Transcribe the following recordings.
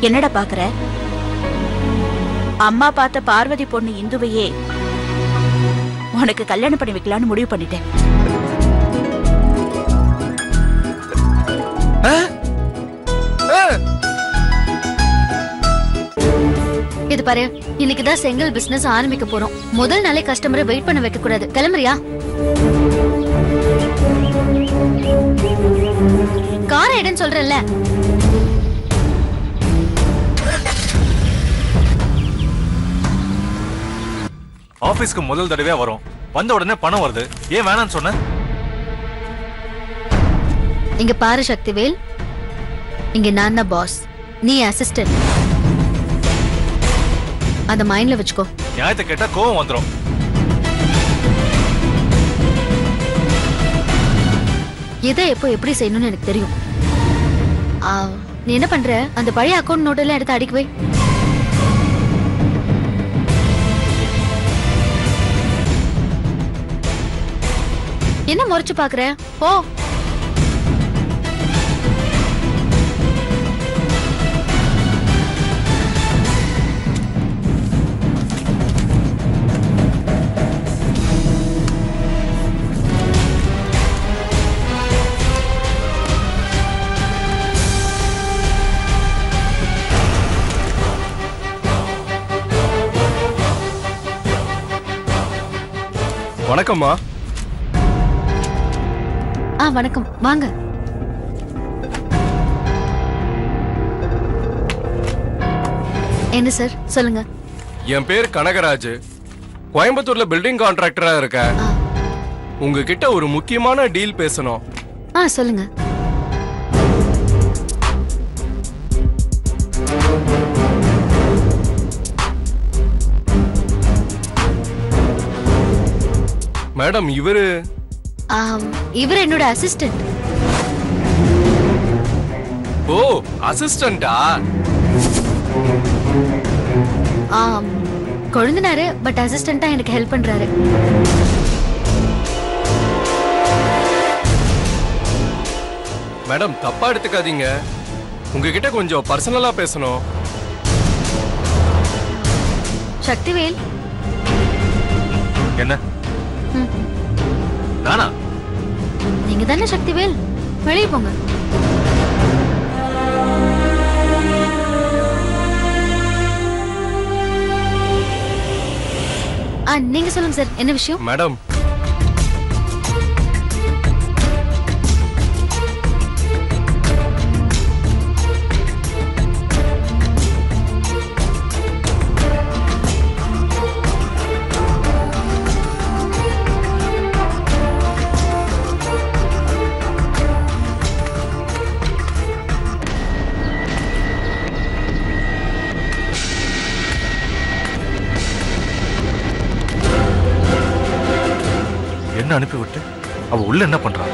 என்னடா பாக்குற? அம்மா பார்த்த பார்வதி பொண்ணு இந்துவையே உனக்கு கல்யாணம் பண்ணி வைக்கலான்னு முடிவு பண்ணிட்டேன். இது பாரு, இன்னைக்குதான் செங்கல் பிசினஸ் ஆரம்பிக்க போறோம். முதல் நாளே கஸ்டமரை வெயிட் பண்ண வைக்க கூடாது. கிளம்புறியா? கார் எடுன்னு சொல்றேன்ல. ஆபீஸ்க்கு முதல் தடவையா வரும். வந்த உடனே பணம் வருது. ஏன் வேணான்னு சொன்ன? இங்க பாரு சக்திவேல், இங்க நான் தான் பாஸ், நீ அசிஸ்டன்ட். அத மைண்ட்ல வச்சுக்கோ. நியாயத்தை கேட்டா கோவம் வந்துரும். எதை எப்போ எப்படி செய்யணும்னு எனக்கு தெரியும். நீ என்ன பண்ற? அந்த பழைய அக்கௌண்ட் நோட் எல்லாம் எடுத்து அடிக்க வை. என்ன முறைச்சு பாக்குற? போ. வணக்கம்மா. வணக்கம், வாங்க. என்ன சார், சொல்லுங்க. என் பேர் கனகராஜ். கோயம்புத்தூர்ல பில்டிங் கான்ட்ராக்டரா இருக்கேன். உங்ககிட்ட ஒரு முக்கியமான டீல் பேசணும். சொல்லுங்க. மேடம், இவரு என்னோட அசிஸ்டன்ட். ஓ, அசிஸ்டண்டா? கொழுந்தனாரு, பட் அசிஸ்டண்டா எனக்கு ஹெல்ப் பண்றாரு. மேடம், தப்பா எடுத்துக்காதீங்க. உங்ககிட்ட கொஞ்சம் பர்சனலா பேசணும். சக்திவேல். என்ன? நானா? நீங்க தானே சக்திவேல். வெளியே போங்க. நீங்க சொல்லுங்க சார், என்ன விஷயம்? மேடம், என்ன அனுப்பிவிட்டு அவ உள்ள என்ன பண்றா?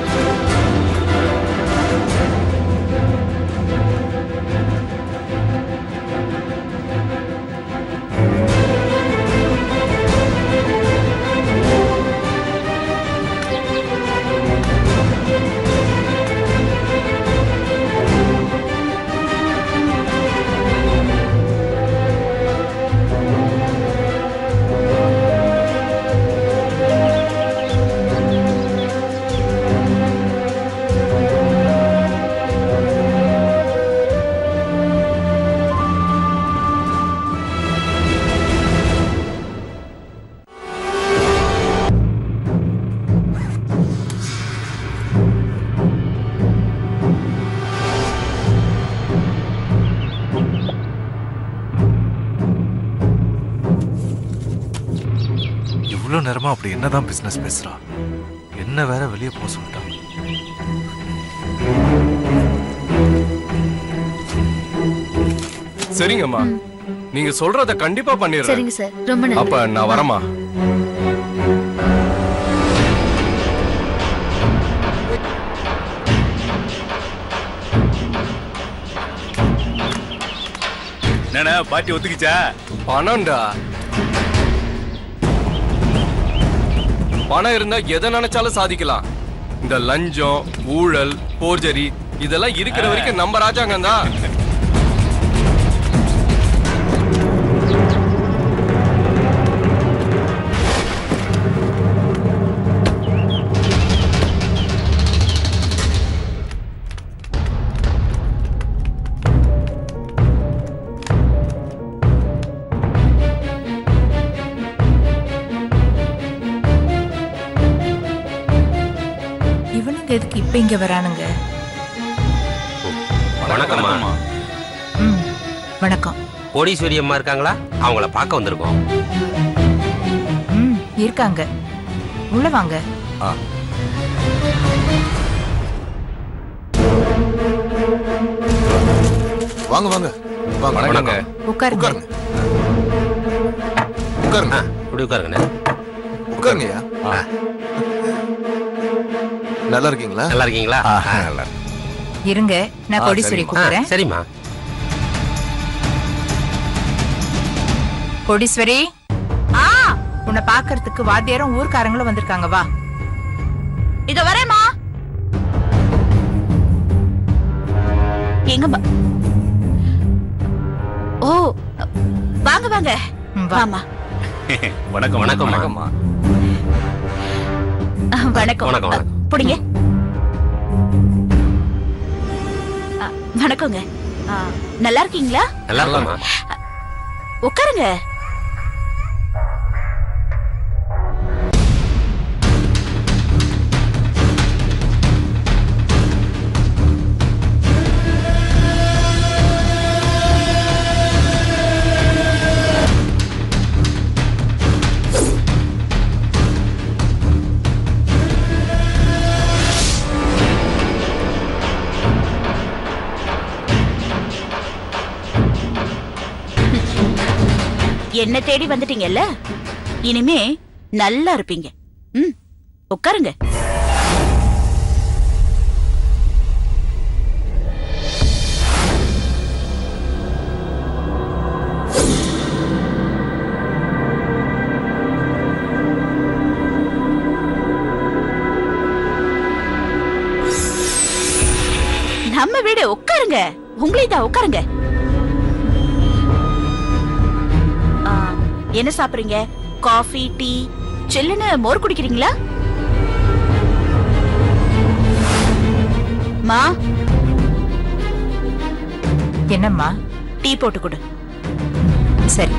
இவ்வளவு நேரமா அப்படி என்னதான் பிசினஸ் பேசுறா? என்ன வேற வெளியே போக சொல்லிட்டா? சரிங்கம்மா, நீங்க சொல்றத கண்டிப்பா பண்ணிடுறேன். சரிங்க சார், ரொம்ப நன்றி. அப்ப நான் வரமா? என்னடா பாட்டி ஒத்துக்கிச்சா? பணம்டா. பணம் இருந்தா எதை நினைச்சாலும் சாதிக்கலாம். இந்த லஞ்சம், ஊழல், போர்ஜரி இதெல்லாம் இருக்கிற வரைக்கும் நம்ம ராஜாங்கம் தான். இவனுங்க எதுக்கு இப்ப இங்க வரானுங்க? வணக்கம்மா. ம், வணக்கம். கோடீஸ்வரி அம்மா இருக்காங்களா? அவங்கள பார்க்க வந்திருக்கோம். ம், இருக்காங்க. உள்ள வாங்க. வாங்க வாங்க வாங்க. வணக்கங்க. உட்காருங்க. உட்காருங்க உட்காருங்க இப்படி உட்காருங்கண்ணே. உட்காருங்கய்யா. நல்லா இருக்கீங்களா? நல்லா இருக்கீங்களா? நல்லா. இருங்க, நான் கோடீஸ்வரி கூப்பிடுறேன். சரிம்மா. கோடீஸ்வரி, உன்னை பாக்குறதுக்கு வாத்தியாரும் ஊர்க்காரங்களும் வந்திருக்காங்க. வா. இதோ வரேம்மா. எங்க ஓ, வாங்க வாங்க. ம், வா. வாமா. வணக்கம் வணக்கம். வணக்கம்மா. வணக்கம். வணக்கம். புடிங்க. வணக்கங்க. நல்லா இருக்கீங்களா? நல்லா இருக்கம்மா. உட்காருங்க. என்ன தேடி வந்துட்டீங்கல்ல, இனிமே நல்லா இருப்பீங்க. ம், உட்காருங்க. நம்ம வீடு, உட்காருங்க. உங்களே தான், உட்காருங்க. என்ன சாப்பிடுறீங்க? காஃபி, டீ, சில்லுன்னு மோர் குடிக்கிறீங்களா? மா, என்னம்மா? டீ போட்டு கொடு. சரி.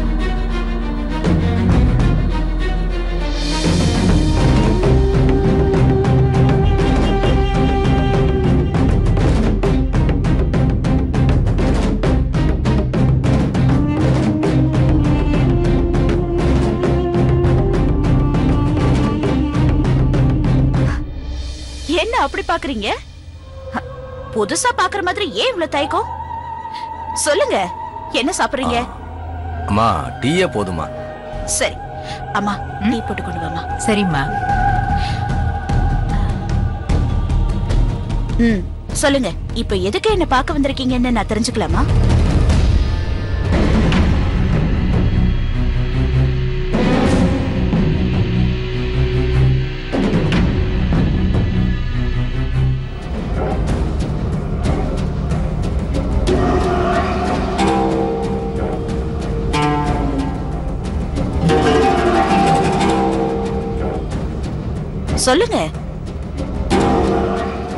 என்ன அப்படி பாக்குறீங்க? புதுசா பாக்குற மாதிரி ஏன் இவ்வளவு தயக்கம்? சொல்லுங்க, என்ன சாப்பிடுறீங்க? அம்மா டீயே போதுமா? சரி அம்மா, டீ போட்டு கொண்டு வாமா. சரிம்மா. ம், சொல்லுங்க, இப்ப எதுக்கு என்ன பார்க்க வந்திருக்கீங்கன்னு நான் தெரிஞ்சுக்கலாமா? சொல்லுங்க.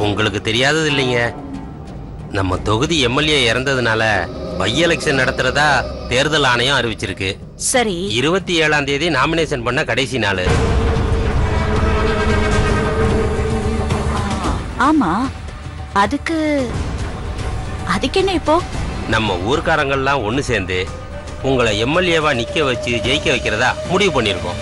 உங்களுக்கு தெரியாதது இல்லைங்க, நம்ம தொகுதி எம்எல்ஏ இறந்ததுனால பை எலெக்ஷன் நடத்துறதா தேர்தல் ஆணையம் அறிவிச்சிருக்கு. சரி. 27ஆம் தேதி நாமினேஷன் பண்ண கடைசி நாள். ஆமா, அதுக்கு என்ன இப்போ? நம்ம ஊர்க்காரங்கள்லாம் ஒண்ணு சேர்ந்து உங்களை எம்எல்ஏவா நிக்க வச்சு ஜெயிக்க வைக்கிறதா முடிவு பண்ணிருக்கோம்.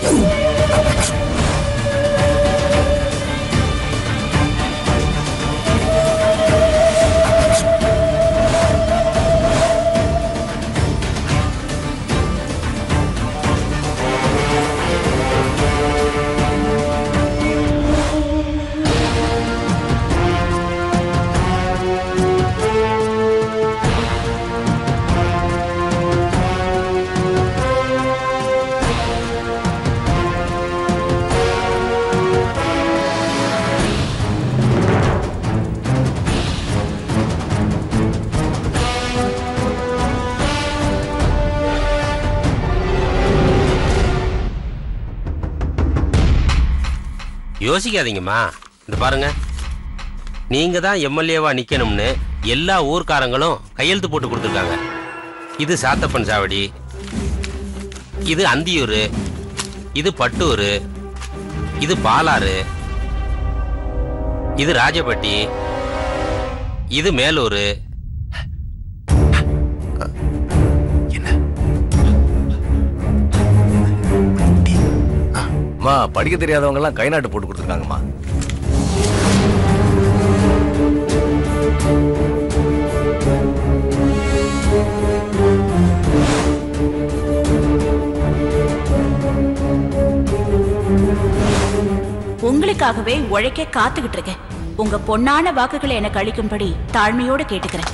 யோசிக்காதீங்கம்மா. இந்த பாருங்க, நீங்க தான் எம்எல்ஏவா நிக்கணும்னு எல்லா ஊர்க்காரங்களும் கையெழுத்து போட்டு கொடுத்துருக்காங்க. இது சாத்தப்பன் சாவடி, இது அந்தியூர், இது பட்டூர், இது பாலாறு, இது ராஜபட்டி, இது மேலூர். அம்மா படிக்க தெரியாதவங்க எல்லாம் கை நாட்டு போட்டு கொடுத்துருக்காங்கம்மா. உங்களுக்காகவே உழைக்க காத்துக்கிட்டு இருக்கேன். உங்க பொன்னான வாக்குகளை எனக்கு அளிக்கும்படி தாழ்மையோட கேட்டுக்கிறேன்.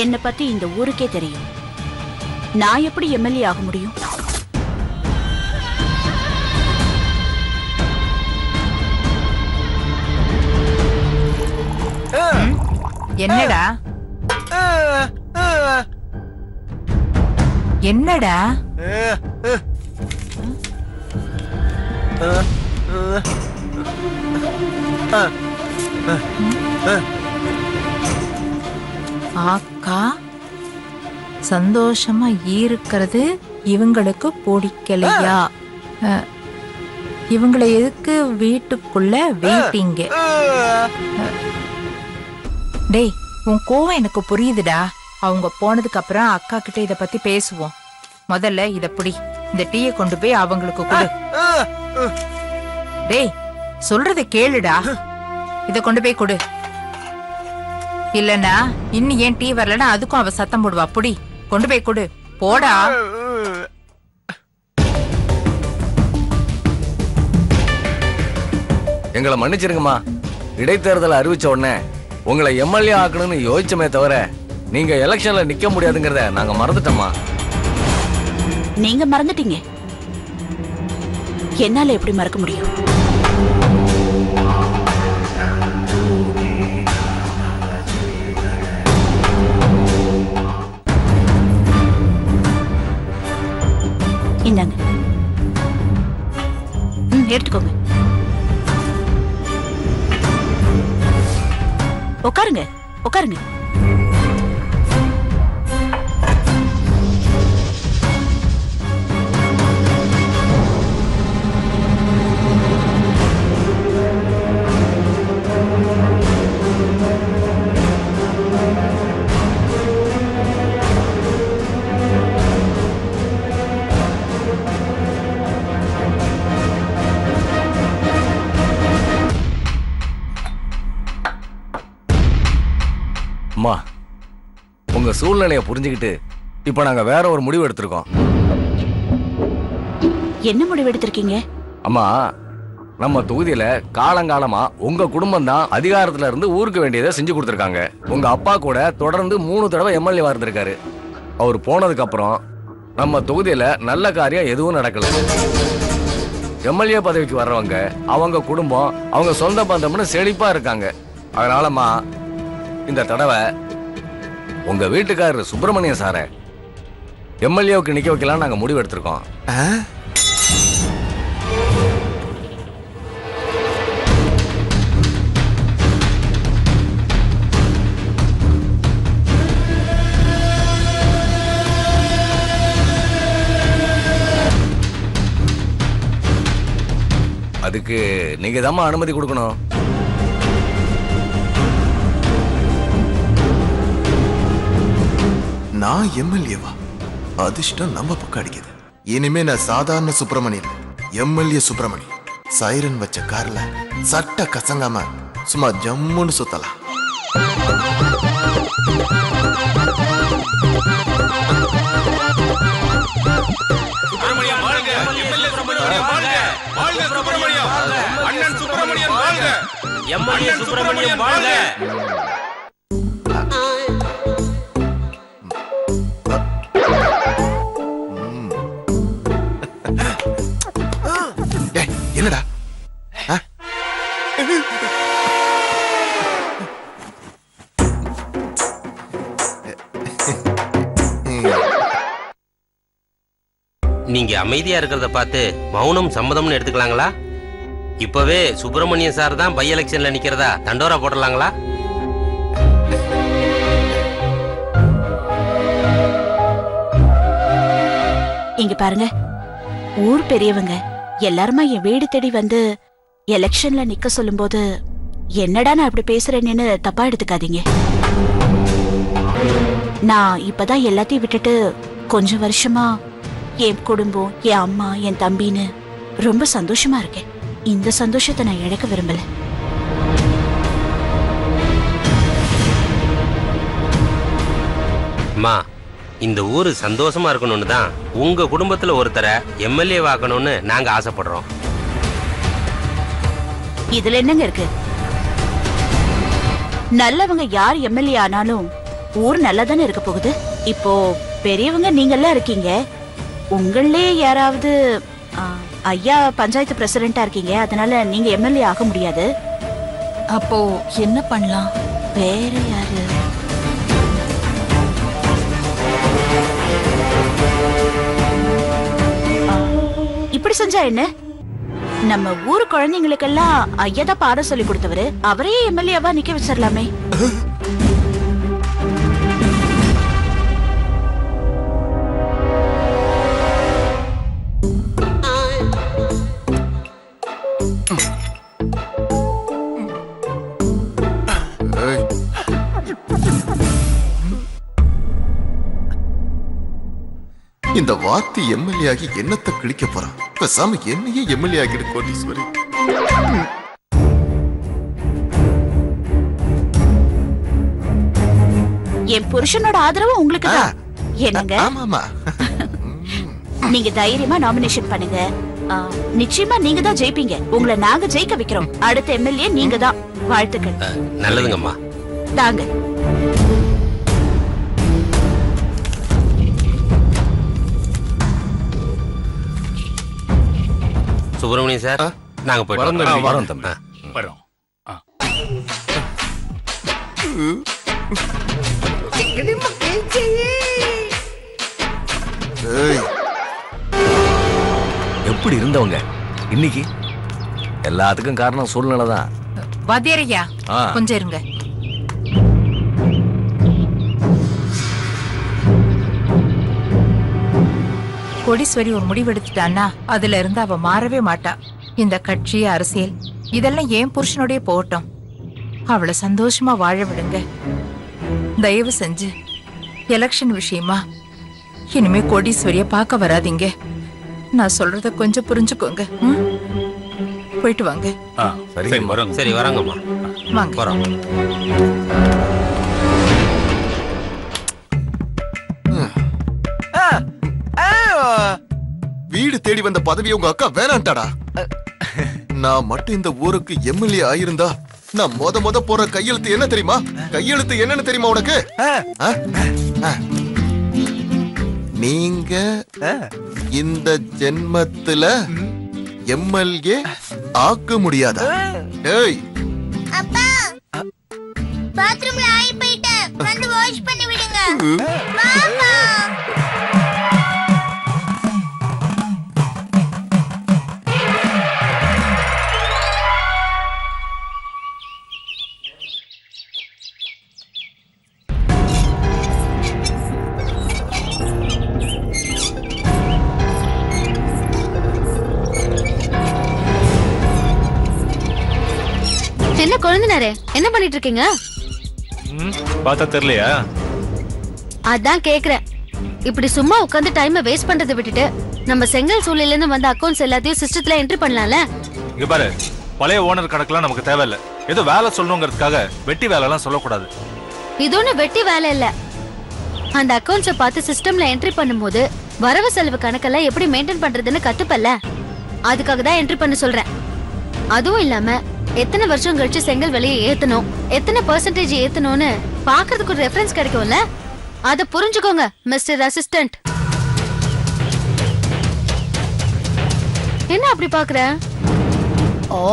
என்னை பத்தி இந்த ஊருக்கே தெரியும். நான் எப்படி எம்எல்ஏ ஆக முடியும்? என்னடா என்னடா ஆக்கா சந்தோஷமா இருக்கிறது இவங்களுக்கு பிடிக்கலையா? இவங்களை எதுக்கு வீட்டுக்குள்ள வெயிட்டிங்க? டேய், உன் கோவம் எனக்கு புரியுதுடா. அவங்க போனதுக்கு அப்புறம் அக்கா கிட்ட இத பத்தி பேசுவோம். முதல்ல இத பிடி, இந்த டீயை கொண்டு போய் அவங்களுக்கு கொடு. டேய், சொல்றத கேளுடா. இத கொண்டு போய் கொடு. இல்லனா இன்னும் ஏன் டீ வரலன்னா அதுக்கும் அவ சத்தம் போடுவா. புடி, கொண்டு போய் கொடு. போடா. எங்களை மன்னிச்சிருங்கம்மா. இடைத்தேர்தலை அறிவிச்ச உடனே உங்களை எம்எல்ஏ ஆக்கணும்னு யோசிச்சமே தவிர நீங்க எலெக்ஷன்ல நிக்க முடியாதுங்கிறத நாங்க மறந்துட்டோம்மா. நீங்க மறந்துட்டீங்க, என்னால எப்படி மறக்க முடியும்? இந்தாங்க, எடுத்துக்கோங்க. உட்காருங்க, உட்காருங்க. அம்மா, உங்க சூழ்நிலையை புரிஞ்சுக்கிட்டு இப்ப நாங்க வேற ஒரு முடிவு எடுத்திருக்கோம். என்ன முடிவு எடுத்திருக்கீங்க? அம்மா, நம்ம தொகுதியில காலங்காலமா உங்க குடும்பம் தான் அதிகாரத்துல இருந்து ஊருக்கு வேண்டியதை செஞ்சு கொடுத்துருக்காங்க. உங்க அப்பா கூட தொடர்ந்து 3 தடவை எம்எல்ஏ இருந்திருக்காரு. அவர் போனதுக்கு அப்புறம் நம்ம தொகுதியில நல்ல காரியம் எதுவும் நடக்கல. எம்எல்ஏ பதவிக்கு வர்றவங்க அவங்க குடும்பம் அவங்க சொந்த பந்தம்னு செழிப்பா இருக்காங்க. அதனாலம்மா இந்த தடவை உங்க வீட்டுக்காரர் சுப்பிரமணியம் சார எம்எல்ஏவுக்கு நிக்க வைக்கலாம் நாங்க முடிவு எடுத்திருக்கோம். அதுக்கு நீங்க தான் அனுமதி கொடுக்கணும். நான் எம்எல்ஏவா? அதிர்ஷ்டம் நம்ம பக்கம் அடிக்குது. இனிமே நான் சாதாரண சுப்பிரமணியன், எம்எல்ஏ சுப்பிரமணியன். சைரன் வச்ச கார்ல சட்ட கசங்காம சும்மா ஜம்முன்னு சுத்தலாம். அண்ணன் சுப்பிரமணியன் வாழ்க! எம்எல்ஏ சுப்பிரமணியம் வாழ்க. என்னடா நீங்க அமைதியா இருக்கிறத பார்த்து மௌனம் சம்மதம்னு எடுத்துக்கலாங்களா? இப்பவே சுப்பிரமணியம் சார் தான் பை எலெக்ஷன்ல நிக்கிறதா தண்டோரா போடலாங்களா? இங்க பாருங்க, ஊர் பெரியவங்க எல்லாருமா என் வீடு தேடி வந்து எலெக்ஷன்ல நிக்க சொல்லும்போது என்னடா நான் அப்படி பேசுறேன்னு தப்பா எடுத்துக்காதீங்க. நான் இப்பதான் எல்லாத்தையும் விட்டுட்டு கொஞ்சம் வருஷமா என் குடும்பம், என் அம்மா, என் தம்பின்னு ரொம்ப சந்தோஷமா இருக்கேன். இந்த சந்தோஷத்தை நான் இழக்க விரும்பல. அம்மா, இந்த ஊரு சந்தோஷமா இருக்கணும்னு தான் உங்க குடும்பத்துல ஒருத்தரை எம்எல்ஏ ஆக்கணும்னு நாங்க ஆசைப்படுறோம். இதுல என்னங்க இருக்கு? நல்லவங்க யார் எம்எல்ஏ ஆனாலும் ஊர் நல்லதானே இருக்க போகுது. இப்போ பெரியவங்க நீங்கெல்லாம் இருக்கீங்க, உங்களே யாராவது ஐயா பஞ்சாயத்து பிரசிடென்டா இருக்கீங்க, அதனால நீங்க எம்எல்ஏ ஆக முடியாது. அப்போ என்ன பண்ணலாம்? வேற யாரு? இப்படி செஞ்சா என்ன? நம்ம ஊர் குழந்தைங்களுக்கெல்லாம் ஐயா தான் பாடம் சொல்லி கொடுத்தவரு, அவரையே எம்எல்ஏவா நிக்க வச்சிடலாமே. இந்த வாத்தி எம்எல்ஏ ஆகி என்னத்தை கிழிக்க போறான்? பேசாம என்னையே எம்எல்ஏ ஆகிடு கோடீஸ்வரி. என் புருஷனோட ஆதரவு உங்களுக்கு தான். என்னங்க? ஆமாமா. நீங்க தைரியமா நாமினேஷன் பண்ணுங்க. நிச்சயமா நீங்க தான் ஜெயிப்பீங்க. உங்களை நாங்க ஜெயிக்க வைக்கிறோம். அடுத்த எம்எல்ஏ நீங்க தான். வாழ்த்துக்கள். நல்லதுங்கம்மா. தாங்க. சுப்பிரமணியம் சார், நாங்க போயிட்டு வரோம் தம்பி. வரோம். எப்படி இருந்தவங்க இன்னைக்கு? எல்லாத்துக்கும் காரணம் சூழ்நிலை தான். வாத்தியாரையா கொஞ்சம் இருங்க. கோடீஸ்வரி ஒரு முடிவு எடுத்துட்டான்னா அதுல இருந்து அவ மாறவே மாட்டா. இந்த கட்சி, அரசியல் இதெல்லாம் ஏன் புருஷனோடய போகட்டும். அவளை சந்தோஷமா வாழ விடுங்க. தயவு செஞ்சு எலெக்ஷன் விஷயமா இனிமே கோடீஸ்வரிய பார்க்க வராதீங்க. நான் சொல்றத கொஞ்சம் புரிஞ்சுக்கோங்க. போயிட்டு வாங்க. சரி, வராங்கம்மா. வாங்க. வரோம். வீடு தேடி வந்த பதவியை உங்க அக்கா வேணான்ட்டாடா. நான் மட்டும் இந்த ஊருக்கு எம்எல்ஏ ஆயிருந்தா நான் மொத போற கையெழுத்து என்ன தெரியுமா? கையெழுத்து என்னன்னு தெரியுமா உனக்கு? நீங்க இந்த ஜென்மத்துல எம்எல்ஏ ஆக்க முடியாதா? ஏய், அப்பா, பாத்ரூம்ல ஆயி போயிட்டேன், வந்து வாஷ் பண்ணி விடுங்க. மாமா, என்ன குழந்தைனாரே, என்ன பண்ணிட்டு இருக்கீங்க? பார்த்தா தெரியலையா? அதான் கேக்குறேன். இப்படி சும்மா உட்கார்ந்து டைமை வேஸ்ட் பண்றதை விட்டுட்டு நம்ம செங்கல் சூளையில இருந்து வந்த அக்கவுண்ட்ஸ் எல்லாத்தையும் சிஸ்டத்துல என்ட்ரி பண்ணலாம்ல. இங்க பாரு, பழைய ஓனர் கணக்கெல்லாம் நமக்கு தேவையில்ல. ஏதோ வேலை சொல்லணுங்கிறதுக்காக வெட்டி வேலை எல்லாம் சொல்லக்கூடாது. இது ஒண்ணு வெட்டி வேலை இல்ல. அந்த அக்கவுண்ட்ஸை பார்த்து சிஸ்டம்ல என்ட்ரி பண்ணும்போது வரவு செலவு கணக்கெல்லாம் எப்படி மெயின்டைன் பண்றதுன்னு கத்துப்பல்ல. அதுக்காக தான் என்ட்ரி பண்ண சொல்றேன். அதுவும் இல்லாம எத்தனை வருஷம் கழிச்சு செங்கல் விலையை ஏத்தணும், எத்தனை பெர்சன்டேஜ் ஏத்தணும்னு பாக்குறதுக்கு ஒரு ரெஃபரன்ஸ் கிடைக்கும்ல? அத புரிஞ்சுக்கோங்க மிஸ்டர் அசிஸ்டன்ட். என்ன அப்படி பாக்குற? ஓ,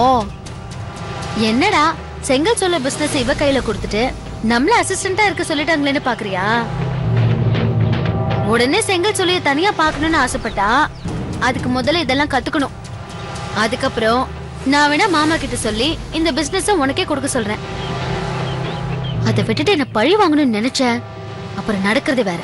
என்னடா செங்கல் சூளை பிசினஸ் இவ கையில கொடுத்துட்டு நம்மள அசிஸ்டண்டா இருக்க சொல்லிட்டாங்களேன்னு பாக்குறியா? உடனே செங்கல் சூளைய தனியா பாக்கணும்னு ஆசைப்பட்டா அதுக்கு முதல்ல இதெல்லாம் கத்துக்கணும். அதுக்கப்புறம் நான் வேணா மாமா கிட்ட சொல்லி இந்த பிசினஸ் உனக்கே கொடுக்க சொல்றேன். அதை விட்டுட்டு என்ன பழி வாங்கணும்னு நினைச்ச அப்புறம் நடக்கிறது வேற.